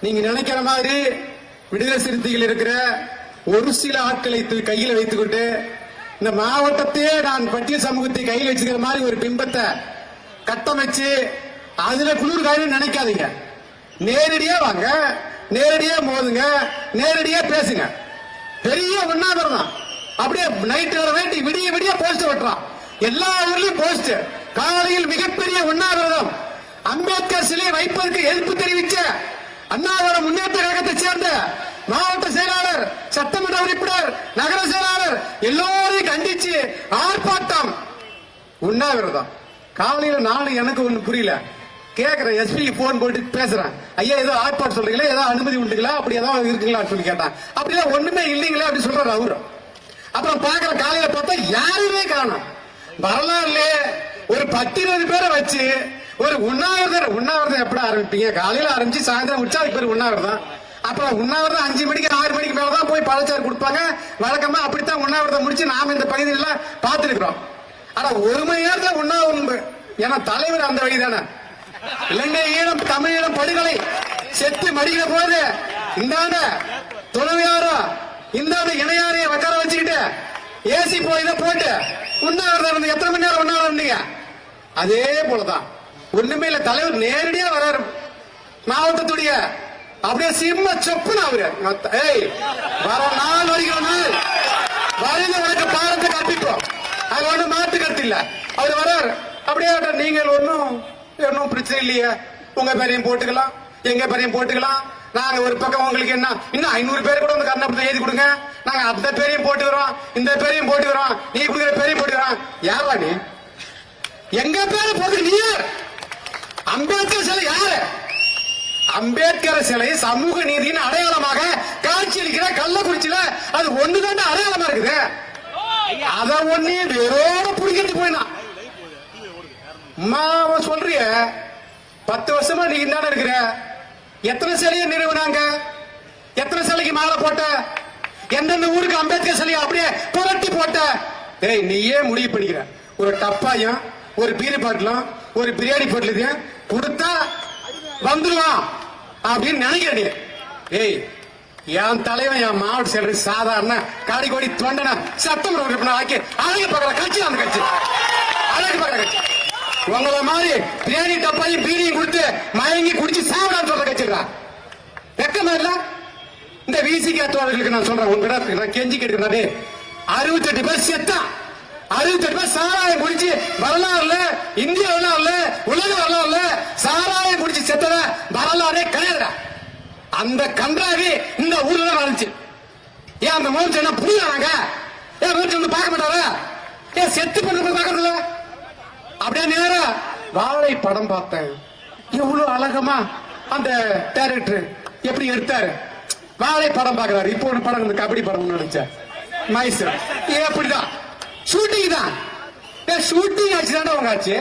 நீங்க நினைக்கிற மாதிரி விடுதலை சிறுத்தைகள் இருக்கிற ஒரு சில ஆட்களை கையில் வைத்துக்கொண்டு இந்த மாவட்டத்தையே நான் பட்டியல் சமூகத்தை கையில் வச்சுக்கிற மாதிரி ஒரு பிம்பத்தை கட்டமைச்சு அதுல குளிர் காயும் நினைக்காதீங்க. நேரடியா வாங்க, நேரடியா மோதுங்க, நேரடியா பேசுங்க. பெரிய உண்ணாவிரதம் அப்படியே நைட்டு விடிய விடிய போஸ்ட் வெட்டுறான். எல்லா ஊர்லயும் போஸ்ட். காலையில் மிகப்பெரிய உண்ணாவிரதம். அம்பேத்கர் சிலை வைப்பதற்கு எதிர்ப்பு தெரிவிச்ச அண்ணாவிர முன்னேற்ற கழகத்தை சேர்ந்த மாவட்ட செயலாளர், சட்டமன்ற உறுப்பினர், நகர செயலாளர் எல்லோரையும் கண்டிச்சு ஆர்ப்பாட்டம், உண்ணாவிரதம். காலையில நானும் எனக்கு ஒண்ணு புரியல, கேக்குறேன், எஸ்பி போன் போட்டு பேசுறேன். ஐயா ஏதோ ஆர்ப்பாட்டம் சொல்றீங்களா, ஏதோ அனுமதி உண்டுங்களா, அப்படி ஏதாவது இருக்குங்களா சொல்லி கேட்டான். அப்படிதான் ஒண்ணுமே இல்லைங்களா அப்படி சொல்றாரு அவரு. அப்புறம் பாக்குற காலையில பார்த்தா யாருமே காணும். வரலாறுல ஒரு 10-20 பேரை வச்சு ஒரு உண்ணாவிரதம் எப்படி ஆரம்பிப்பீங்க? காலையில ஆரம்பிச்சு சாயந்தரம் உற்சாக பேர் உண்ணாவிரதம். அப்புறம் உண்ணாவிரதம் 5 மணிக்கு 6 மணிக்கு மேலதான் போய் பழச்சாறு கொடுப்பாங்க. வழக்கமா அப்படித்தான் உண்ணாவிரதம் முடிச்சு நாம இந்த பகுதியில பார்த்திருக்கிறோம். ஆனா 1 மணி நேரத்துல உண்ணாவிரதம். ஏன்னா தலைவர் அந்த வழிதானே. இலங்கை ஈழம் தமிழீழம் படுகொலை செத்து மடிக்கிற போது இந்தாண்ட துணையாரோ இந்தாண்ட இணையாரைய உட்கார வச்சுக்கிட்டு ஏசி போய் போட்டு உண்ணாவிரதம் இருந்து எத்தனை மணி நேரம் உண்ணாவிரதம் இருந்தீங்க? அதே போலதான் ஒண்ணுமே இல்ல. தலைவர் நேரடியா வர்றாரு மாவட்டத்துடைய, அப்படியே சிம்ம சொப்புன்னு அவரு வர நாள் வருகிற நாள் வரையில உனக்கு பாடத்தை கற்பிப்போம். அது ஒண்ணும் மாற்று கருத்து இல்ல. அவர் வர்றாரு அப்படியே, நீங்கள் ஒன்னும் பிரச்சனை இல்லையே, உங்க பேரையும் போட்டுக்கலாம், எங்க பேரையும் போட்டுக்கலாம். நாங்க ஒரு பக்கம் உங்களுக்கு என்ன இன்னும் 500 பேர் கூட வந்து கர்ணபுரத்தை எழுதி கொடுங்க, நாங்க அந்த பேரையும் போட்டுக்கிறோம், இந்த பேரையும் போட்டுக்கிறோம், நீ கொடுக்குற பேரையும் போட்டுக்கிறோம். யாரா நீ? எங்க பேரை போட்டு நீ யார்? அம்பேத்கர் சிலை யாரு? அம்பேத்கர் சிலை சமூக நீதியின் அடையாளமாக காட்சியளிக்கிற கள்ளக்குறிச்சியில அது ஒண்ணுதான் அடையாளமா இருக்குது. அத ஒண்ணு வேரோட புடிக்கிட்டு போயினா சொல்றிய 10 வருஷமா நீ தானே இருக்கிற. எத்தனை சிலையை நிறுவனாங்க? எத்தனை சிலைக்கு மாலை போட்ட? எந்தெந்த ஊருக்கு அம்பேத்கர் சிலையை அப்படியே புரட்டி போட்ட? ஏய், நீயே முடிவு பண்ணிக்கிற. ஒரு டப்பாயும் ஒரு பீரி பாட்டிலும் ஒரு பிரியாணி பாட்டிலையும் கொடுத்தா வந்துருவான் அப்படின்னு நினைக்கிறேன். ஏய், என் தலைவன் என் மாவட்ட செயலர் சாதாரண காடிக்கோடி தொண்டன சட்டமன்ற உறுப்பினர் ஆக்கி அழகு பார்க்கற கட்சி அந்த கட்சி, அழகு பார்க்கற கட்சி. உங்களை மாதிரி பிரியாணி டப்பாயும் பீரியும் கொடுத்து மயங்கி குடிச்சு சாப்பிடான்னு சொல்ற கட்சிடா. வெக்கமா இல்ல? இந்த விசிகே தோழர்களுக்கு நான் சொல்றேன், உங்ககிட்ட நான் கெஞ்சி கேட்கிறேன். 68 பேர் செத்தான், 68 பேர் சாராயம் குடிச்சு வரலாறுல, இந்திய வரலாறுல, உலக வரலாறுல சாராயம் குடிச்சு செத்தத வரலாறே கிடையாதுடா. அந்த கன்றாவி இந்த ஊர்ல வந்துச்சு. ஏன் அந்த மூச்சு என்ன புரியாங்க? ஏன் மூச்சு வந்து பார்க்க மாட்டாரா? ஏன் செத்து பண்ண பார்க்கறதுல? அப்படியே நேரம் வாழை படம் பார்த்தேன். எவ்வளவு அழகமா அந்த டைரக்டர் எப்படி எடுத்தாரு. வாழை படம் பாக்குறாரு. இப்போ ஒரு படம் இந்த கபடி படம் நினைச்சேன் மைசூர். எப்படிதான் ஷூட்டிங் தான், ஷூட்டிங் ஆச்சு தானே உங்க ஆச்சு.